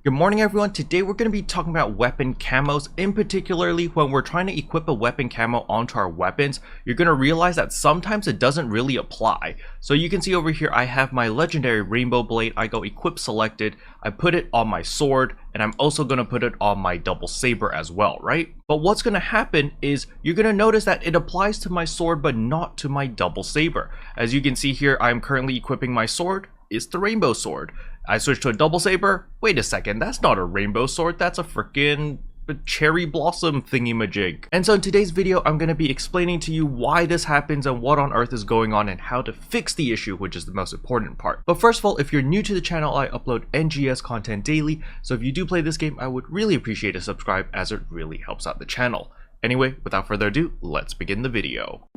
Good morning everyone. Today we're going to be talking about weapon camos. In particularly when we're trying to equip a weapon camo onto our weapons, you're going to realize that sometimes it doesn't really apply. So you can see over here I have my legendary rainbow blade. I go equip selected, I put it on my sword, and I'm also going to put it on my double saber as well, right? But what's going to happen is you're going to notice that it applies to my sword but not to my double saber. As you can see here, I'm currently equipping my sword. It's the rainbow sword. I switch to a double saber. Wait a second, that's not a rainbow sword, that's a freaking cherry blossom thingy-majig. And so in today's video, I'm going to be explaining to you why this happens and what on earth is going on and how to fix the issue, which is the most important part. But first of all, if you're new to the channel, I upload NGS content daily, so if you do play this game, I would really appreciate a subscribe as it really helps out the channel. Anyway, without further ado, let's begin the video.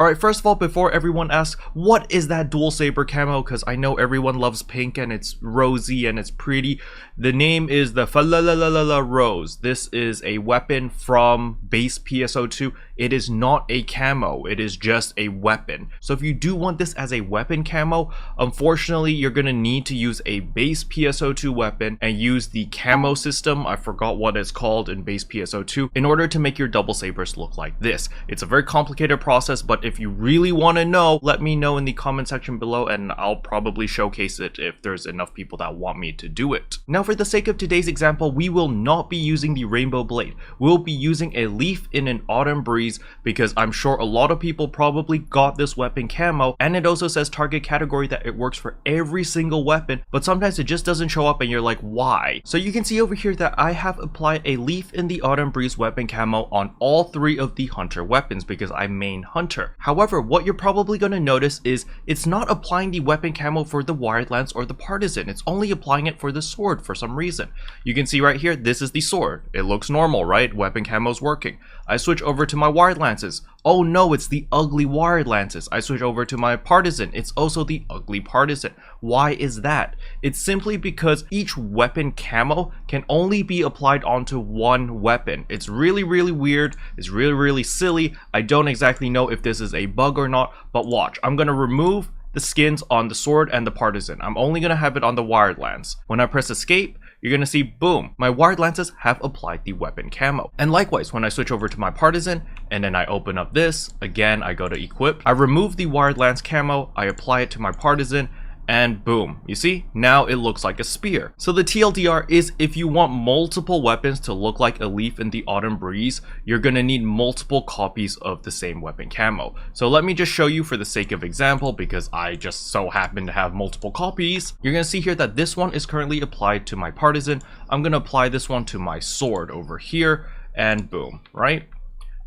Alright, first of all, before everyone asks, what is that dual saber camo? Because I know everyone loves pink and it's rosy and it's pretty. The name is the Fraulein Rose. This is a weapon from base PSO2. It is not a camo, it is just a weapon. So if you do want this as a weapon camo, unfortunately you're going to need to use a base PSO2 weapon and use the camo system, I forgot what it's called in base PSO2, in order to make your double sabers look like this. It's a very complicated process, but if you really want to know, let me know in the comment section below and I'll probably showcase it if there's enough people that want me to do it. Now for the sake of today's example, we will not be using the rainbow blade. We'll be using a leaf in an autumn breeze because I'm sure a lot of people probably got this weapon camo, and it also says target category that it works for every single weapon, but sometimes it just doesn't show up and you're like, why? So you can see over here that I have applied a leaf in the autumn breeze weapon camo on all three of the hunter weapons because I main hunter. However, what you're probably going to notice is it's not applying the weapon camo for the wired lance or the partisan. It's only applying it for the sword for some reason. You can see right here, this is the sword. It looks normal, right? Weapon camo's working. I switch over to my wired lances. Oh no, it's the ugly wired lances. I switch over to my partisan. It's also the ugly partisan. Why is that? It's simply because each weapon camo can only be applied onto one weapon. It's really weird. It's really silly. I don't exactly know if this is a bug or not, but watch. I'm gonna remove the skins on the sword and the partisan. I'm only gonna have it on the wired lance. When I press escape, you're gonna see, boom, my wired lances have applied the weapon camo. And likewise, when I switch over to my partisan and then I open up this, again, I go to equip, I remove the wired lance camo, I apply it to my partisan, and boom, you see, now it looks like a spear. So the TLDR is, if you want multiple weapons to look like a leaf in the autumn breeze, you're gonna need multiple copies of the same weapon camo. So let me just show you for the sake of example, because I just so happen to have multiple copies. You're gonna see here that this one is currently applied to my partisan. I'm gonna apply this one to my sword over here, and boom, right?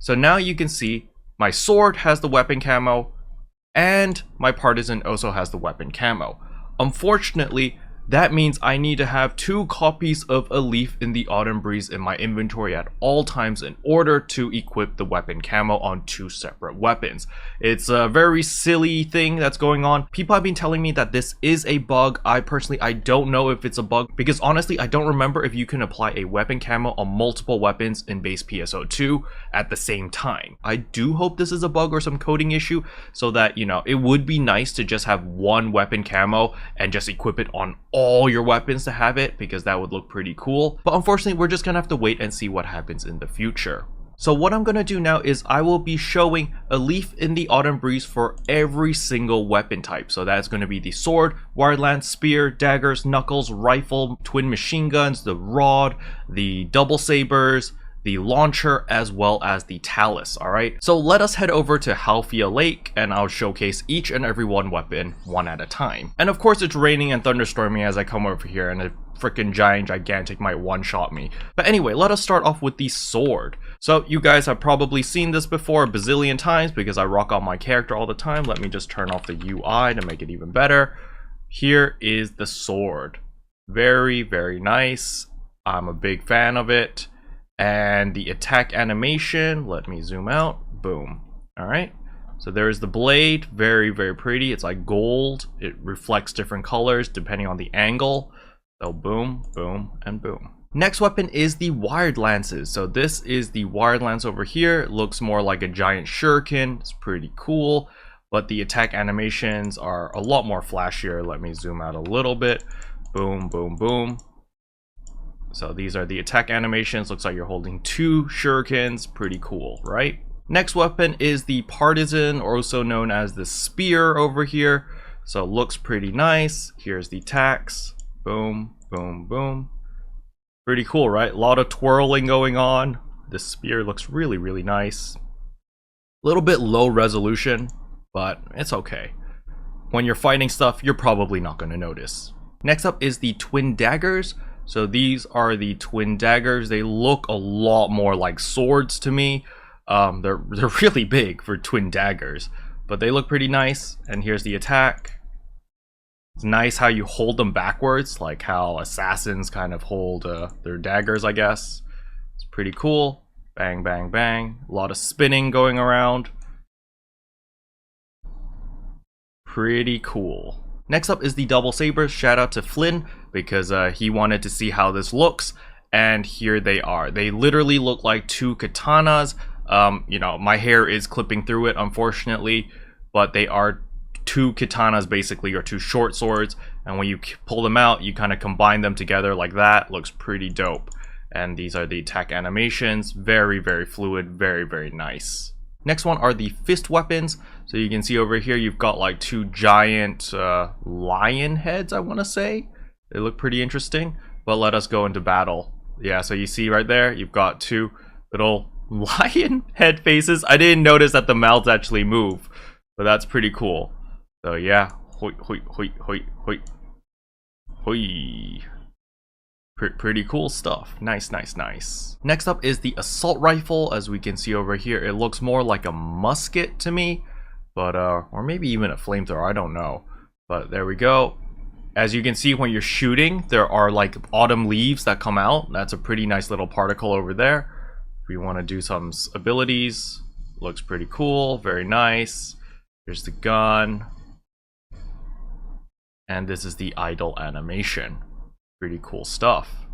So now you can see my sword has the weapon camo, and my partisan also has the weapon camo. Unfortunately, that means I need to have two copies of a leaf in the autumn breeze in my inventory at all times in order to equip the weapon camo on two separate weapons. It's a very silly thing that's going on. People have been telling me that this is a bug. I don't know if it's a bug because honestly I don't remember if you can apply a weapon camo on multiple weapons in base PSO2 at the same time. I do hope this is a bug or some coding issue so that, you know, it would be nice to just have one weapon camo and just equip it on all your weapons to have it, because that would look pretty cool. But unfortunately, we're just gonna have to wait and see what happens in the future. So what I'm gonna do now is I will be showing a leaf in the autumn breeze for every single weapon type. So that's gonna be the sword, wired lance, spear, daggers, knuckles, rifle, twin machine guns, the rod, the double sabers, the launcher, as well as the Talis. Alright, so let us head over to Halfia Lake and I'll showcase each and every one weapon one at a time. And of course it's raining and thunderstorming as I come over here, and a freaking gigantic might one-shot me. But anyway, let us start off with the sword. So you guys have probably seen this before a bazillion times because I rock on my character all the time. Let me just turn off the UI to make it even better. Here is the sword. Very nice. I'm a big fan of it. And the attack animation, let me zoom out, boom. All right, so there's the blade, very pretty. It's like gold. It reflects different colors depending on the angle. So boom, boom, and boom. Next weapon is the wired lances. So this is the wired lance over here. It looks more like a giant shuriken. It's pretty cool. but the attack animations are a lot more flashier. Let me zoom out a little bit. Boom, boom, boom. So these are the attack animations. Looks like you're holding 2 shurikens. Pretty cool, right? Next weapon is the Partisan, or also known as the spear over here. So it looks pretty nice. Here's the attacks. Boom, boom, boom. Pretty cool, right? A lot of twirling going on. This spear looks really, really nice. A little bit low resolution, but it's okay. When you're fighting stuff, you're probably not going to notice. Next up is the twin daggers. So these are the twin daggers. They look a lot more like swords to me. They're really big for twin daggers, but they look pretty nice. And here's the attack. It's nice how you hold them backwards, like how assassins kind of hold their daggers, I guess. It's pretty cool. Bang, bang, bang. A lot of spinning going around. Pretty cool. Next up is the double sabers. Shout out to Flynn because he wanted to see how this looks, and here they are. They literally look like 2 katanas. You know, my hair is clipping through it, unfortunately, but they are 2 katanas basically, or 2 short swords, and when you pull them out, you kind of combine them together like that. Looks pretty dope. And these are the attack animations. Very, very fluid. Very, very nice. Next one are the fist weapons. So you can see over here you've got like 2 giant lion heads, I want to say. They look pretty interesting, but let us go into battle. Yeah, so you see right there, you've got 2 little lion head faces. I didn't notice that the mouths actually move, but that's pretty cool. So yeah, hoi, hoi, hoi, hoi, hoi, hoi. Pretty cool stuff. Nice, nice, nice. Next up is the assault rifle. As we can see over here, it looks more like a musket to me, but or maybe even a flamethrower, I don't know. But there we go. As you can see, when you're shooting, there are like autumn leaves that come out. That's a pretty nice little particle over there. If we want to do some abilities, looks pretty cool. Very nice. Here's the gun. And this is the idle animation. Pretty cool stuff.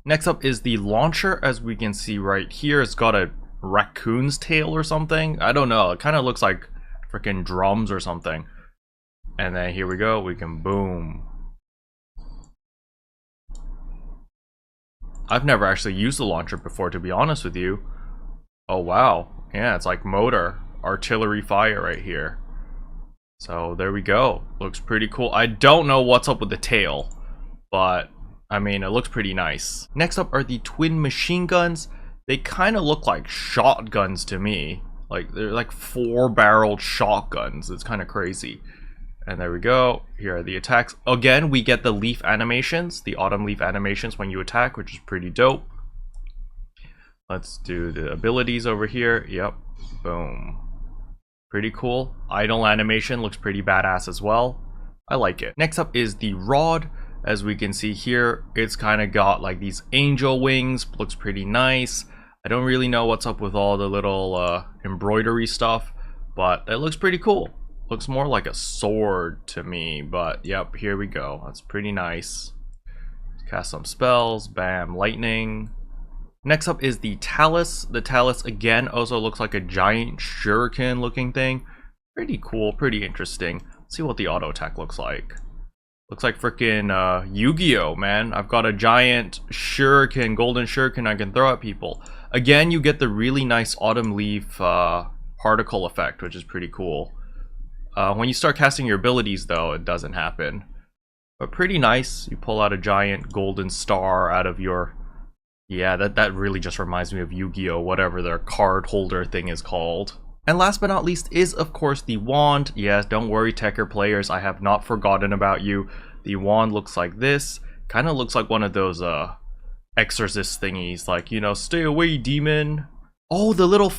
Next up is the launcher. As we can see right here, it's got a raccoon's tail or something. I don't know. It kind of looks like freaking drums or something. And then here we go. We can boom. I've never actually used the launcher before, to be honest with you. Oh wow. Yeah, it's like motor artillery fire right here. So there we go. Looks pretty cool. I don't know what's up with the tail, but I mean, it looks pretty nice. Next up are the twin machine guns. They kind of look like shotguns to me. Like they're like 4-barreled shotguns. It's kind of crazy. And there we go. Here are the attacks. Again, we get the leaf animations, the autumn leaf animations when you attack, which is pretty dope. Let's do the abilities over here. Yep. Boom. Pretty cool. Idle animation looks pretty badass as well. I like it. Next up is the rod. As we can see here, it's kind of got like these angel wings. Looks pretty nice. I don't really know what's up with all the little embroidery stuff, but it looks pretty cool. Looks more like a sword to me, but yep, here we go. That's pretty nice. Cast some spells. Bam, lightning. Next up is the Talis. The Talis again also looks like a giant shuriken looking thing. Pretty cool, pretty interesting. Let's see what the auto attack looks like. Looks like freaking Yu-Gi-Oh, man. I've got a giant shuriken, golden shuriken I can throw at people. Again, you get the really nice autumn leaf particle effect, which is pretty cool. When you start casting your abilities, though, it doesn't happen. But pretty nice. You pull out a giant golden star out of your... Yeah, that really just reminds me of Yu-Gi-Oh, whatever their card holder thing is called. And last but not least is, of course, the wand. Yes, don't worry, Tekker players, I have not forgotten about you. The wand looks like this. Kind of looks like one of those exorcist thingies, like, you know, stay away, demon. Oh, the little...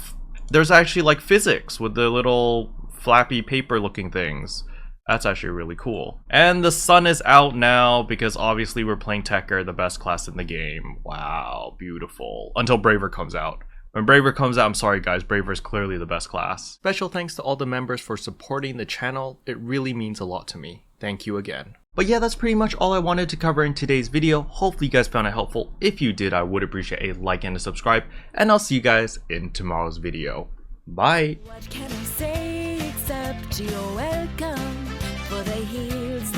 There's actually like physics with the little flappy paper looking things. That's actually really cool. And the sun is out now because obviously we're playing Tekker, the best class in the game. Wow, beautiful. Until Braver comes out. When Braver comes out, I'm sorry guys, Braver is clearly the best class. Special thanks to all the members for supporting the channel. It really means a lot to me. Thank you again. But yeah, that's pretty much all I wanted to cover in today's video. Hopefully you guys found it helpful. If you did, I would appreciate a like and a subscribe. And I'll see you guys in tomorrow's video. Bye! What can I say except you're welcome, for the hills